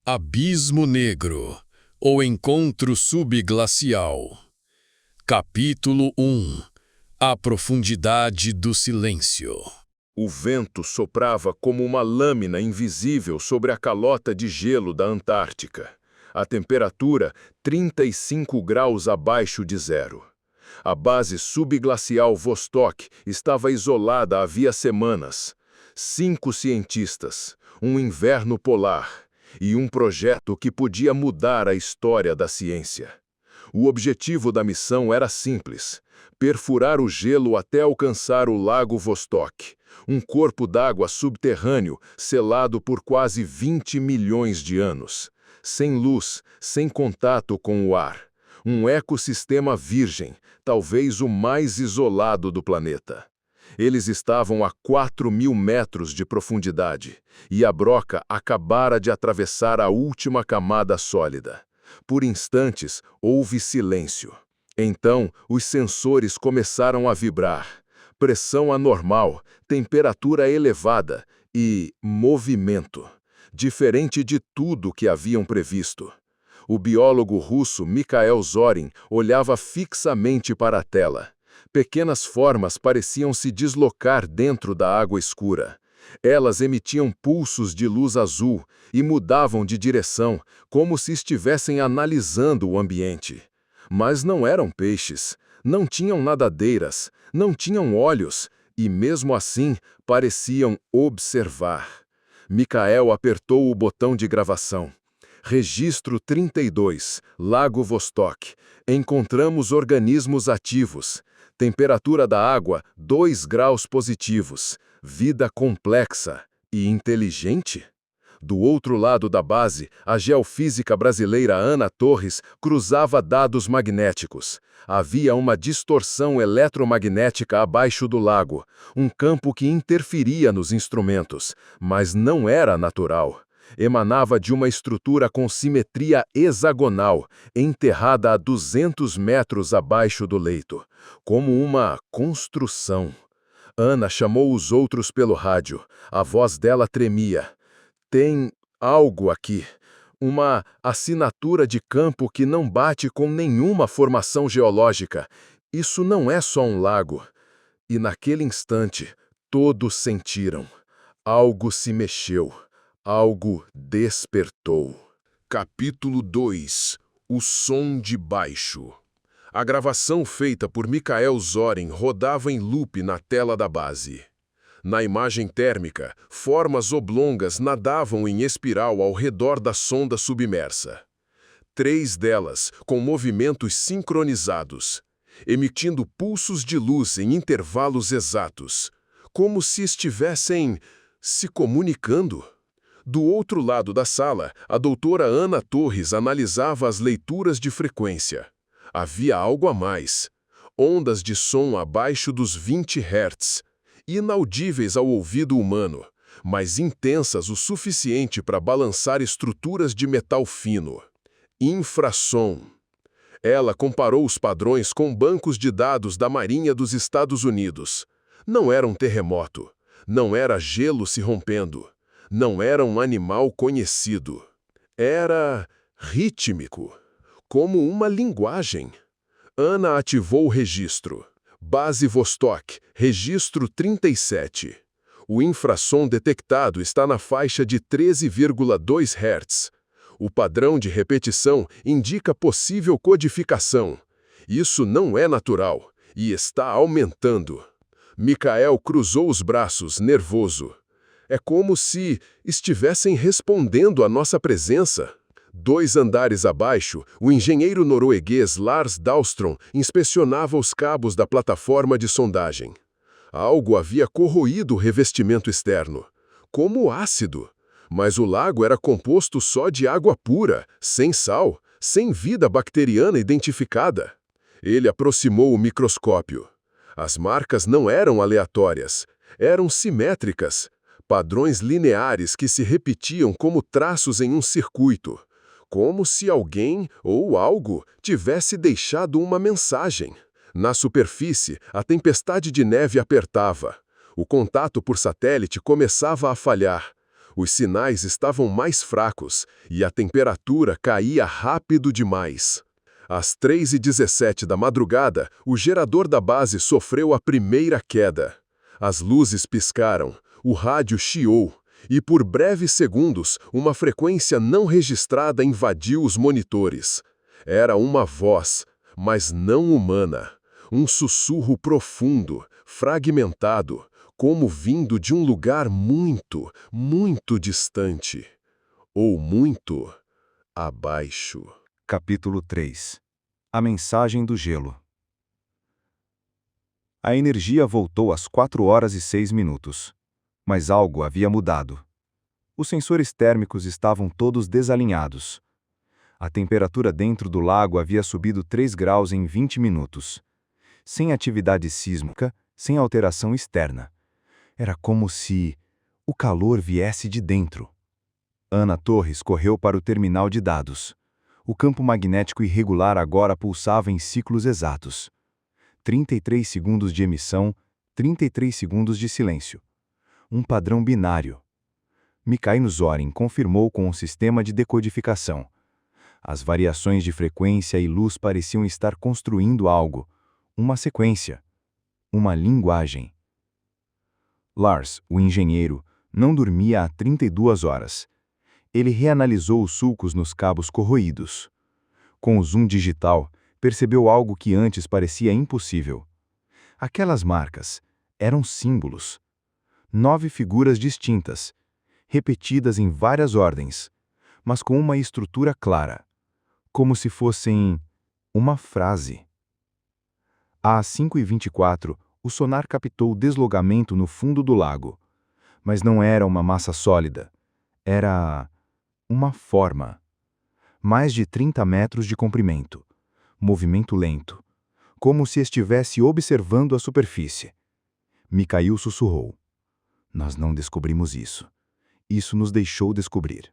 Abismo Negro, o encontro subglacial. Capítulo 1. A profundidade do silêncio. O vento soprava como uma lâmina invisível sobre a calota de gelo da Antártica. A temperatura, 35 graus abaixo de zero. A base subglacial Vostok estava isolada havia semanas. 5 cientistas, um inverno polar e um projeto que podia mudar a história da ciência. O objetivo da missão era simples: perfurar o gelo até alcançar o Lago Vostok, um corpo d'água subterrâneo selado por quase 20 milhões de anos. Sem luz, sem contato com o ar. Um ecossistema virgem, talvez o mais isolado do planeta. Eles estavam a 4.000 metros de profundidade, e a broca acabara de atravessar a última camada sólida. Por instantes, houve silêncio. Então, os sensores começaram a vibrar. Pressão anormal, temperatura elevada e movimento. Diferente de tudo que haviam previsto. O biólogo russo Mikhail Zorin olhava fixamente para a tela. Pequenas formas pareciam se deslocar dentro da água escura. Elas emitiam pulsos de luz azul e mudavam de direção, como se estivessem analisando o ambiente. Mas não eram peixes, não tinham nadadeiras, não tinham olhos, e mesmo assim pareciam observar. Mikhail apertou o botão de gravação. Registro 32, Lago Vostok. Encontramos organismos ativos. Temperatura da água, 2 graus positivos. Vida complexa e inteligente? Do outro lado da base, a geofísica brasileira Ana Torres cruzava dados magnéticos. Havia uma distorção eletromagnética abaixo do lago, um campo que interferia nos instrumentos, mas não era natural. Emanava de uma estrutura com simetria hexagonal, enterrada a 200 metros abaixo do leito, como uma construção. Ana chamou os outros pelo rádio. A voz dela tremia. Tem algo aqui. Uma assinatura de campo que não bate com nenhuma formação geológica. Isso não é só um lago. E naquele instante, todos sentiram. Algo se mexeu. Algo despertou. Capítulo 2. O som de baixo. A gravação feita por Mikhail Zorin rodava em loop na tela da base. Na imagem térmica, formas oblongas nadavam em espiral ao redor da sonda submersa. 3 delas, com movimentos sincronizados, emitindo pulsos de luz em intervalos exatos, como se estivessem se comunicando. Do outro lado da sala, a doutora Ana Torres analisava as leituras de frequência. Havia algo a mais. Ondas de som abaixo dos 20 Hz, inaudíveis ao ouvido humano, mas intensas o suficiente para balançar estruturas de metal fino. Infrassom. Ela comparou os padrões com bancos de dados da Marinha dos Estados Unidos. Não era um terremoto. Não era gelo se rompendo. Não era um animal conhecido. Era rítmico, como uma linguagem. Ana ativou o registro. Base Vostok, registro 37. O infrassom detectado está na faixa de 13,2 Hz. O padrão de repetição indica possível codificação. Isso não é natural e está aumentando. Mikhail cruzou os braços, nervoso. É como se estivessem respondendo à nossa presença. 2 andares abaixo, o engenheiro norueguês Lars Dahlström inspecionava os cabos da plataforma de sondagem. Algo havia corroído o revestimento externo, como ácido. Mas o lago era composto só de água pura, sem sal, sem vida bacteriana identificada. Ele aproximou o microscópio. As marcas não eram aleatórias, eram simétricas. Padrões lineares que se repetiam como traços em um circuito, como se alguém ou algo tivesse deixado uma mensagem. Na superfície, a tempestade de neve apertava. O contato por satélite começava a falhar. Os sinais estavam mais fracos e a temperatura caía rápido demais. Às 3h17 da madrugada, o gerador da base sofreu a primeira queda. As luzes piscaram, o rádio chiou, e por breves segundos, uma frequência não registrada invadiu os monitores. Era uma voz, mas não humana. Um sussurro profundo, fragmentado, como vindo de um lugar muito, muito distante. Ou muito abaixo. Capítulo 3. A mensagem do gelo. A energia voltou às 4h06, mas algo havia mudado. Os sensores térmicos estavam todos desalinhados. A temperatura dentro do lago havia subido 3 graus em 20 minutos. Sem atividade sísmica, sem alteração externa. Era como se o calor viesse de dentro. Ana Torres correu para o terminal de dados. O campo magnético irregular agora pulsava em ciclos exatos. 33 segundos de emissão, 33 segundos de silêncio. Um padrão binário. Mikhail Zorin confirmou com o sistema de decodificação. As variações de frequência e luz pareciam estar construindo algo. Uma sequência. Uma linguagem. Lars, o engenheiro, não dormia há 32 horas. Ele reanalisou os sulcos nos cabos corroídos. Com o zoom digital, percebeu algo que antes parecia impossível. Aquelas marcas eram símbolos. 9 figuras distintas, repetidas em várias ordens, mas com uma estrutura clara, como se fossem uma frase. Às 5h24, o sonar captou deslocamento no fundo do lago, mas não era uma massa sólida, era uma forma. Mais de 30 metros de comprimento, movimento lento, como se estivesse observando a superfície. Mikhail sussurrou. Nós não descobrimos isso. Isso nos deixou descobrir.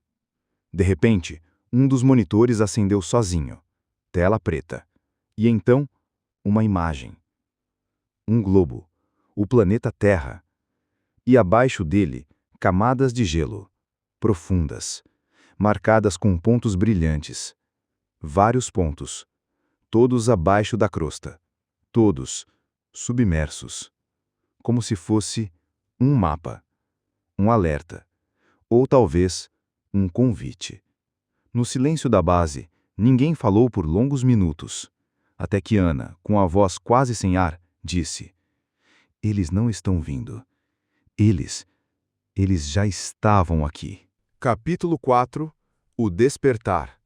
De repente, um dos monitores acendeu sozinho. Tela preta. E então, uma imagem. Um globo. O planeta Terra. E abaixo dele, camadas de gelo. Profundas. Marcadas com pontos brilhantes. Vários pontos. Todos abaixo da crosta. Todos submersos. Como se fosse um mapa. Um alerta. Ou talvez um convite. No silêncio da base, ninguém falou por longos minutos. Até que Ana, com a voz quase sem ar, disse: Eles não estão vindo. Eles já estavam aqui. Capítulo 4. O despertar.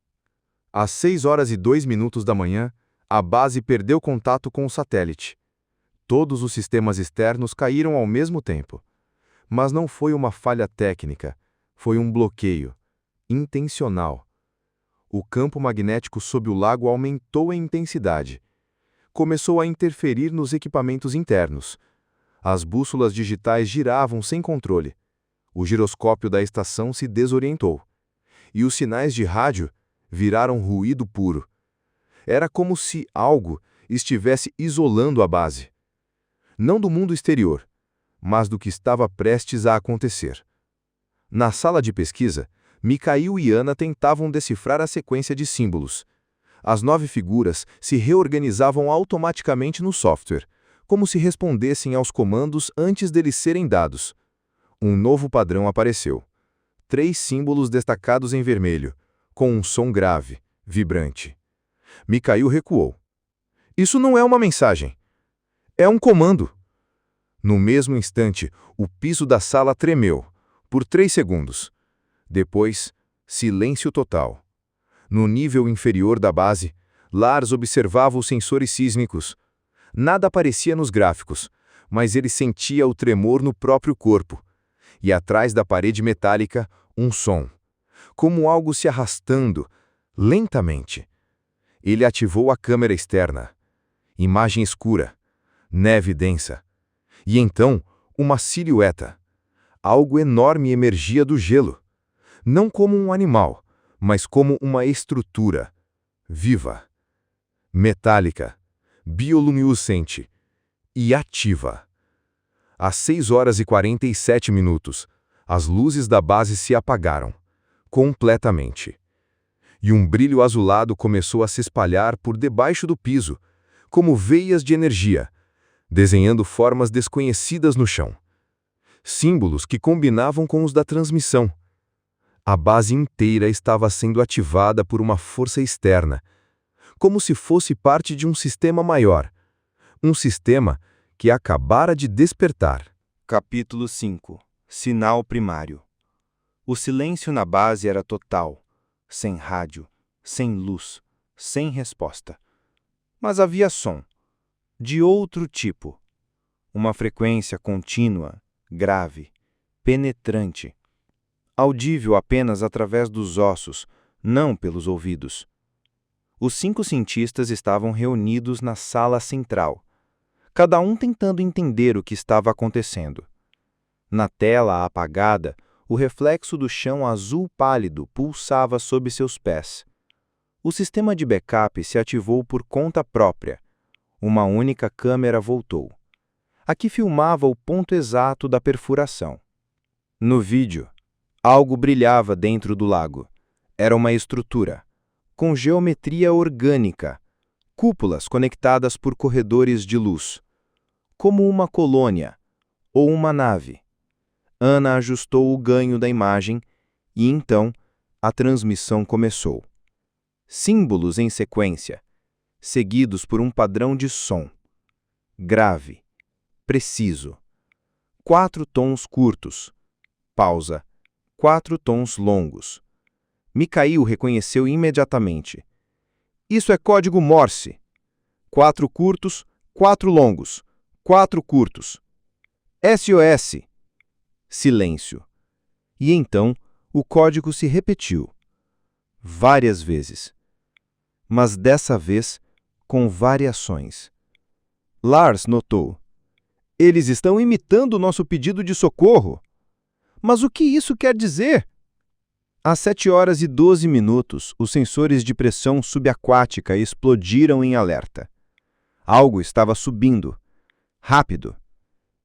Às 6h02 da manhã, a base perdeu contato com o satélite. Todos os sistemas externos caíram ao mesmo tempo. Mas não foi uma falha técnica, foi um bloqueio, intencional. O campo magnético sob o lago aumentou em intensidade. Começou a interferir nos equipamentos internos. As bússolas digitais giravam sem controle. O giroscópio da estação se desorientou. E os sinais de rádio viraram ruído puro. Era como se algo estivesse isolando a base. Não do mundo exterior, mas do que estava prestes a acontecer. Na sala de pesquisa, Mikhail e Ana tentavam decifrar a sequência de símbolos. As 9 figuras se reorganizavam automaticamente no software, como se respondessem aos comandos antes deles serem dados. Um novo padrão apareceu. 3 símbolos destacados em vermelho, com um som grave, vibrante. Mikhail recuou. Isso não é uma mensagem. É um comando. No mesmo instante, o piso da sala tremeu, por 3 segundos. Depois, silêncio total. No nível inferior da base, Lars observava os sensores sísmicos. Nada aparecia nos gráficos, mas ele sentia o tremor no próprio corpo. E atrás da parede metálica, um som. Como algo se arrastando, lentamente. Ele ativou a câmera externa. Imagem escura. Neve densa. E então, uma silhueta. Algo enorme emergia do gelo. Não como um animal, mas como uma estrutura. Viva. Metálica. Bioluminescente. E ativa. Às 6h47, As luzes da base se apagaram, completamente. E um brilho azulado começou a se espalhar por debaixo do piso, como veias de energia, desenhando formas desconhecidas no chão. Símbolos que combinavam com os da transmissão. A base inteira estava sendo ativada por uma força externa, como se fosse parte de um sistema maior. Um sistema que acabara de despertar. Capítulo 5. Sinal primário. O silêncio na base era total, sem rádio, sem luz, sem resposta. Mas havia som, de outro tipo. Uma frequência contínua, grave, penetrante, audível apenas através dos ossos, não pelos ouvidos. Os 5 cientistas estavam reunidos na sala central, cada um tentando entender o que estava acontecendo. Na tela apagada, o reflexo do chão azul pálido pulsava sob seus pés. O sistema de backup se ativou por conta própria. Uma única câmera voltou. A que filmava o ponto exato da perfuração. No vídeo, algo brilhava dentro do lago. Era uma estrutura, com geometria orgânica, cúpulas conectadas por corredores de luz, como uma colônia ou uma nave. Ana ajustou o ganho da imagem e então a transmissão começou. Símbolos em sequência, seguidos por um padrão de som. Grave, preciso. 4 tons curtos. Pausa. 4 tons longos. Mikhail reconheceu imediatamente. Isso é código Morse. 4 curtos, 4 longos. 4 curtos. SOS. Silêncio. E então o código se repetiu. Várias vezes. Mas dessa vez com variações. Lars notou. Eles estão imitando nosso pedido de socorro. Mas o que isso quer dizer? Às 7h12, os sensores de pressão subaquática explodiram em alerta. Algo estava subindo. Rápido.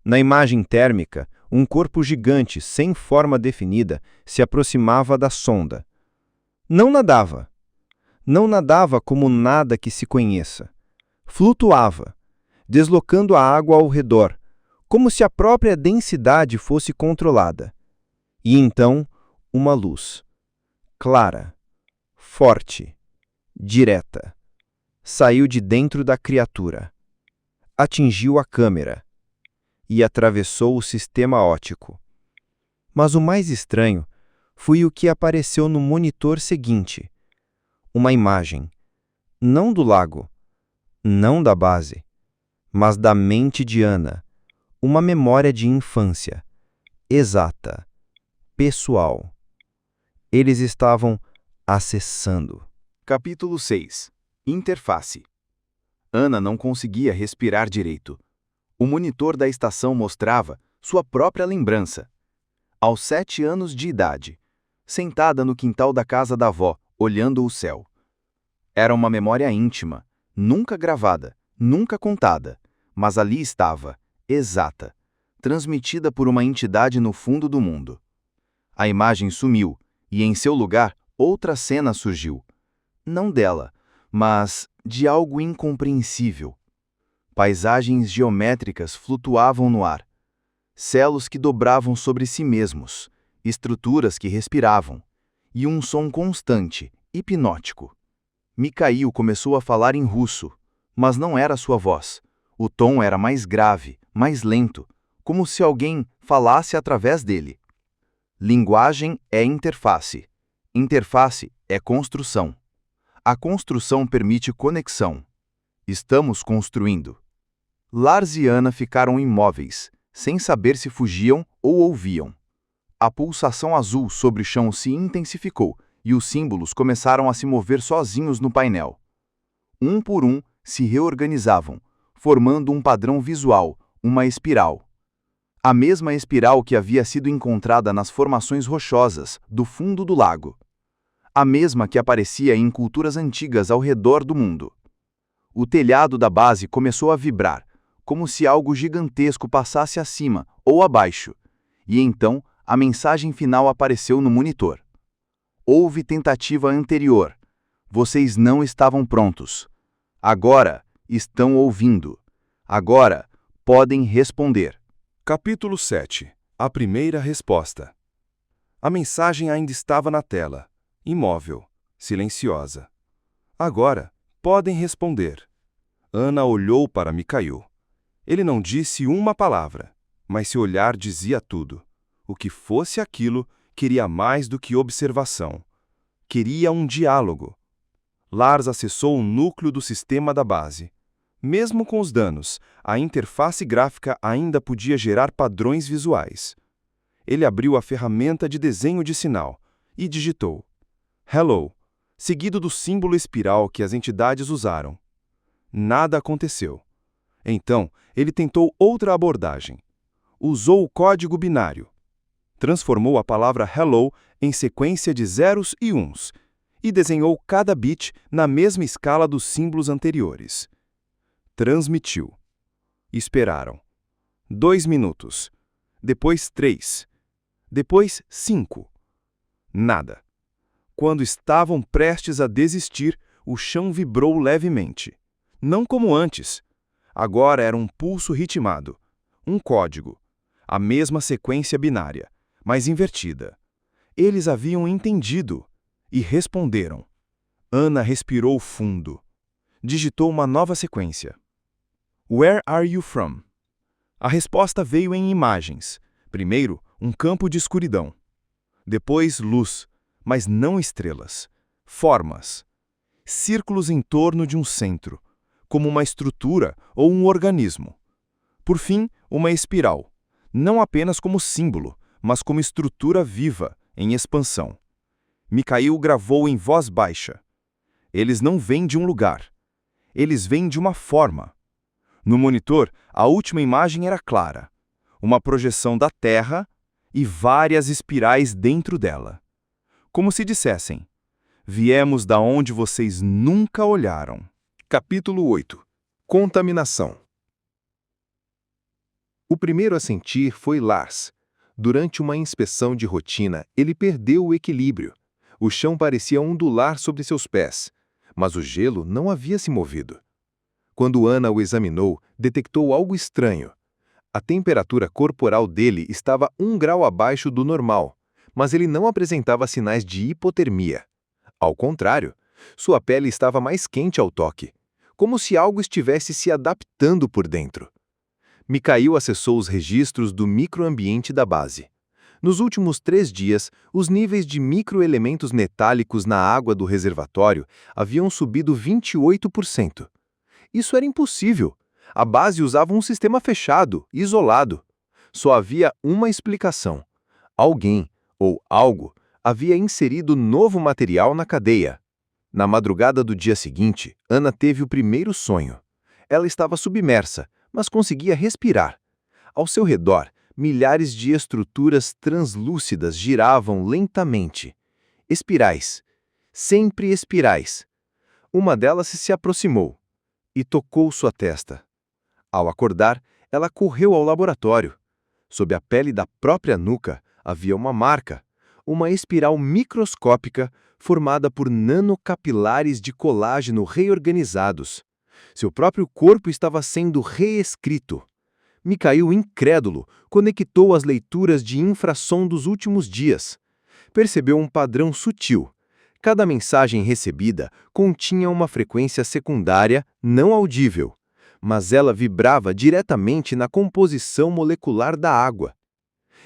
Na imagem térmica, um corpo gigante, sem forma definida, se aproximava da sonda. Não nadava. Não nadava como nada que se conheça. Flutuava, deslocando a água ao redor, como se a própria densidade fosse controlada. E então, uma luz. Clara, forte, direta. Saiu de dentro da criatura. Atingiu a câmera e atravessou o sistema óptico. Mas o mais estranho foi o que apareceu no monitor seguinte. Uma imagem, não do lago, não da base, mas da mente de Ana, uma memória de infância, exata, pessoal. Eles estavam acessando. Capítulo 6. Interface. Ana não conseguia respirar direito. O monitor da estação mostrava sua própria lembrança. Aos 7 anos de idade, sentada no quintal da casa da avó, olhando o céu. Era uma memória íntima, nunca gravada, nunca contada, mas ali estava, exata, transmitida por uma entidade no fundo do mundo. A imagem sumiu, e em seu lugar, outra cena surgiu. Não dela, mas de algo incompreensível. Paisagens geométricas flutuavam no ar. Celos que dobravam sobre si mesmos, estruturas que respiravam, e um som constante, hipnótico. Mikhail começou a falar em russo, mas não era sua voz. O tom era mais grave, mais lento, como se alguém falasse através dele. Linguagem é interface. Interface é construção. A construção permite conexão. Estamos construindo. Lars e Ana ficaram imóveis, sem saber se fugiam ou ouviam. A pulsação azul sobre o chão se intensificou e os símbolos começaram a se mover sozinhos no painel. Um por um, se reorganizavam, formando um padrão visual, uma espiral. A mesma espiral que havia sido encontrada nas formações rochosas do fundo do lago. A mesma que aparecia em culturas antigas ao redor do mundo. O telhado da base começou a vibrar, como se algo gigantesco passasse acima ou abaixo, e então a mensagem final apareceu no monitor. Houve tentativa anterior. Vocês não estavam prontos. Agora estão ouvindo. Agora podem responder. Capítulo 7. A primeira resposta. A mensagem ainda estava na tela, imóvel, silenciosa. Agora podem responder. Ana olhou para Mikhail. Ele não disse uma palavra, mas seu olhar dizia tudo. O que fosse aquilo, queria mais do que observação. Queria um diálogo. Lars acessou o núcleo do sistema da base. Mesmo com os danos, a interface gráfica ainda podia gerar padrões visuais. Ele abriu a ferramenta de desenho de sinal e digitou Hello, seguido do símbolo espiral que as entidades usaram. Nada aconteceu. Então, ele tentou outra abordagem. Usou o código binário. Transformou a palavra hello em sequência de zeros e uns e desenhou cada bit na mesma escala dos símbolos anteriores. Transmitiu. Esperaram. 2 minutos. Depois 3. Depois 5. Nada. Quando estavam prestes a desistir, o chão vibrou levemente. Não como antes. Agora era um pulso ritmado. Um código. A mesma sequência binária, mas invertida. Eles haviam entendido e responderam. Ana respirou fundo. Digitou uma nova sequência. Where are you from? A resposta veio em imagens. Primeiro, um campo de escuridão. Depois, luz, mas não estrelas. Formas. Círculos em torno de um centro, como uma estrutura ou um organismo. Por fim, uma espiral. Não apenas como símbolo, mas como estrutura viva, em expansão. Mikhail gravou em voz baixa. Eles não vêm de um lugar. Eles vêm de uma forma. No monitor, a última imagem era clara. Uma projeção da Terra e várias espirais dentro dela. Como se dissessem, viemos da onde vocês nunca olharam. Capítulo 8. Contaminação. O primeiro a sentir foi Lars. Durante uma inspeção de rotina, ele perdeu o equilíbrio. O chão parecia ondular sobre seus pés, mas o gelo não havia se movido. Quando Ana o examinou, detectou algo estranho. A temperatura corporal dele estava 1 grau abaixo do normal, mas ele não apresentava sinais de hipotermia. Ao contrário, sua pele estava mais quente ao toque, como se algo estivesse se adaptando por dentro. Mikhail acessou os registros do microambiente da base. Nos últimos 3 dias, os níveis de microelementos metálicos na água do reservatório haviam subido 28%. Isso era impossível. A base usava um sistema fechado, isolado. Só havia uma explicação. Alguém, ou algo, havia inserido novo material na cadeia. Na madrugada do dia seguinte, Ana teve o primeiro sonho. Ela estava submersa, mas conseguia respirar. Ao seu redor, milhares de estruturas translúcidas giravam lentamente. Espirais. Sempre espirais. Uma delas se aproximou e tocou sua testa. Ao acordar, ela correu ao laboratório. Sob a pele da própria nuca havia uma marca, uma espiral microscópica formada por nanocapilares de colágeno reorganizados. Seu próprio corpo estava sendo reescrito. Mikhail, incrédulo, conectou as leituras de infrassom dos últimos dias. Percebeu um padrão sutil. Cada mensagem recebida continha uma frequência secundária não audível, mas ela vibrava diretamente na composição molecular da água.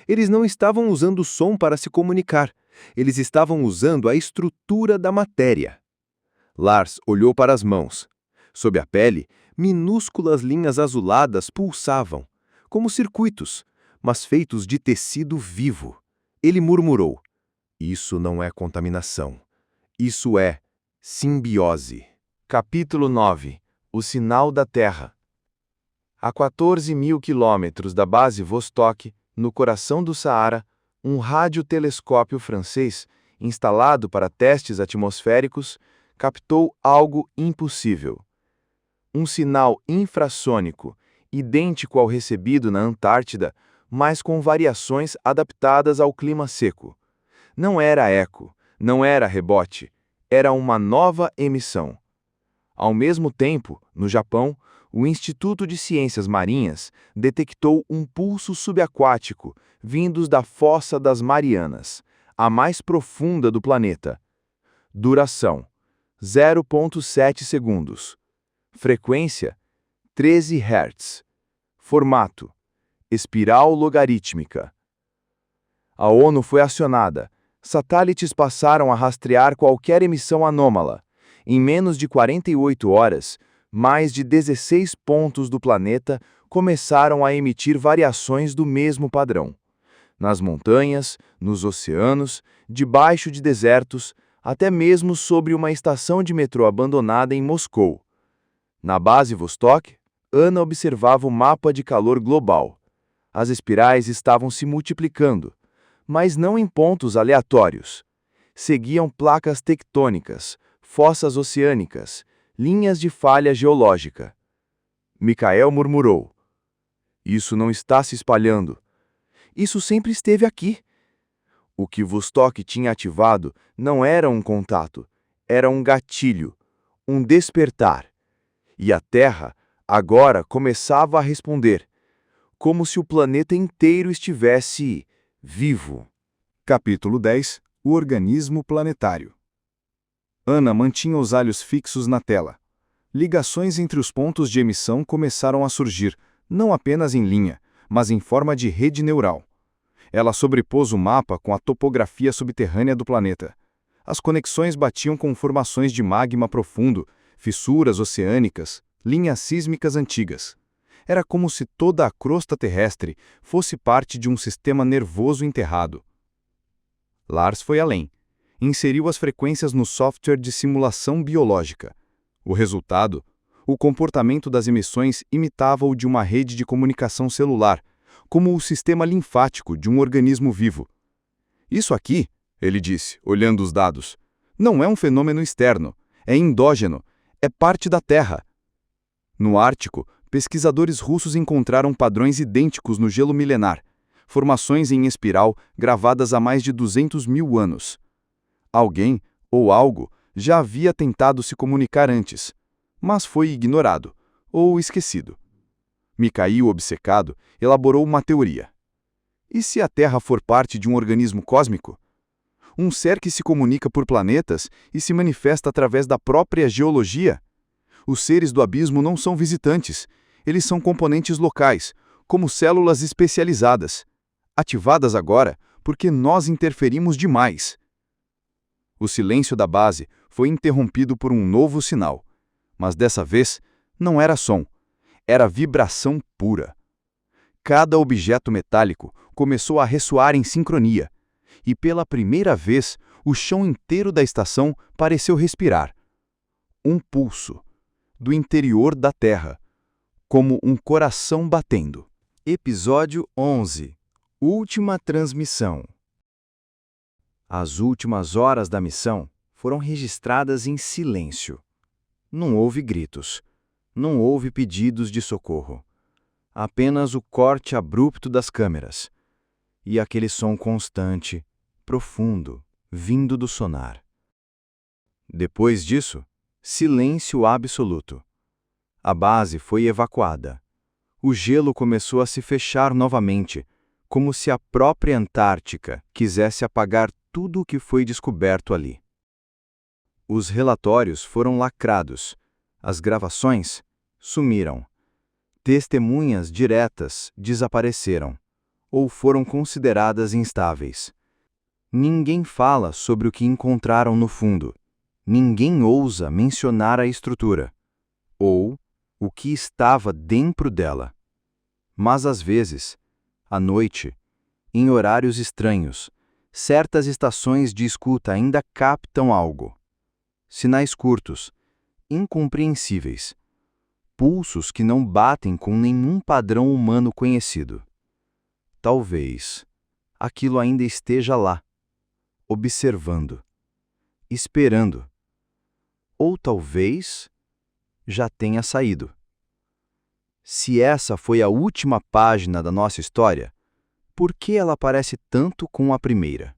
Eles não estavam usando o som para se comunicar, eles estavam usando a estrutura da matéria. Lars olhou para as mãos. Sob a pele, minúsculas linhas azuladas pulsavam, como circuitos, mas feitos de tecido vivo. Ele murmurou: "Isso não é contaminação. Isso é simbiose." Capítulo 9. O sinal da Terra. A 14.000 quilômetros da base Vostok, no coração do Saara, um radiotelescópio francês, instalado para testes atmosféricos, captou algo impossível. Um sinal infrassônico, idêntico ao recebido na Antártida, mas com variações adaptadas ao clima seco. Não era eco, não era rebote, era uma nova emissão. Ao mesmo tempo, no Japão, o Instituto de Ciências Marinhas detectou um pulso subaquático vindos da Fossa das Marianas, a mais profunda do planeta. Duração: 0,7 segundos. Frequência: 13 Hz. Formato: espiral logarítmica. A ONU foi acionada. Satélites passaram a rastrear qualquer emissão anômala. Em menos de 48 horas, mais de 16 pontos do planeta começaram a emitir variações do mesmo padrão. Nas montanhas, nos oceanos, debaixo de desertos, até mesmo sobre uma estação de metrô abandonada em Moscou. Na base Vostok, Ana observava o mapa de calor global. As espirais estavam se multiplicando, mas não em pontos aleatórios. Seguiam placas tectônicas, fossas oceânicas, linhas de falha geológica. Michael murmurou: "Isso não está se espalhando. Isso sempre esteve aqui." O que Vostok tinha ativado não era um contato, era um gatilho, um despertar. E a Terra agora começava a responder, como se o planeta inteiro estivesse vivo. Capítulo 10 – O organismo planetário. Ana mantinha os olhos fixos na tela. Ligações entre os pontos de emissão começaram a surgir, não apenas em linha, mas em forma de rede neural. Ela sobrepôs o mapa com a topografia subterrânea do planeta. As conexões batiam com formações de magma profundo, fissuras oceânicas, linhas sísmicas antigas. Era como se toda a crosta terrestre fosse parte de um sistema nervoso enterrado. Lars foi além. Inseriu as frequências no software de simulação biológica. O resultado? O comportamento das emissões imitava o de uma rede de comunicação celular, como o sistema linfático de um organismo vivo. "Isso aqui", ele disse, olhando os dados, "não é um fenômeno externo, é endógeno, é parte da Terra." No Ártico, pesquisadores russos encontraram padrões idênticos no gelo milenar, formações em espiral gravadas há mais de 200 mil anos. Alguém, ou algo, já havia tentado se comunicar antes, mas foi ignorado, ou esquecido. Michael, obcecado, elaborou uma teoria. E se a Terra for parte de um organismo cósmico? Um ser que se comunica por planetas e se manifesta através da própria geologia? Os seres do abismo não são visitantes, eles são componentes locais, como células especializadas, ativadas agora porque nós interferimos demais. O silêncio da base foi interrompido por um novo sinal, mas dessa vez não era som, era vibração pura. Cada objeto metálico começou a ressoar em sincronia, e pela primeira vez o chão inteiro da estação pareceu respirar. Um pulso, do interior da Terra, como um coração batendo. Episódio 11 – Última transmissão. As últimas horas da missão foram registradas em silêncio. Não houve gritos, não houve pedidos de socorro. Apenas o corte abrupto das câmeras e aquele som constante, profundo, vindo do sonar. Depois disso, silêncio absoluto. A base foi evacuada. O gelo começou a se fechar novamente, como se a própria Antártica quisesse apagar tudo o que foi descoberto ali. Os relatórios foram lacrados, as gravações sumiram. Testemunhas diretas desapareceram, ou foram consideradas instáveis. Ninguém fala sobre o que encontraram no fundo. Ninguém ousa mencionar a estrutura, ou o que estava dentro dela. Mas às vezes, à noite, em horários estranhos, certas estações de escuta ainda captam algo. Sinais curtos, incompreensíveis. Pulsos que não batem com nenhum padrão humano conhecido. Talvez aquilo ainda esteja lá, observando, esperando. Ou talvez já tenha saído. Se essa foi a última página da nossa história, Por que ela parece tanto com a primeira?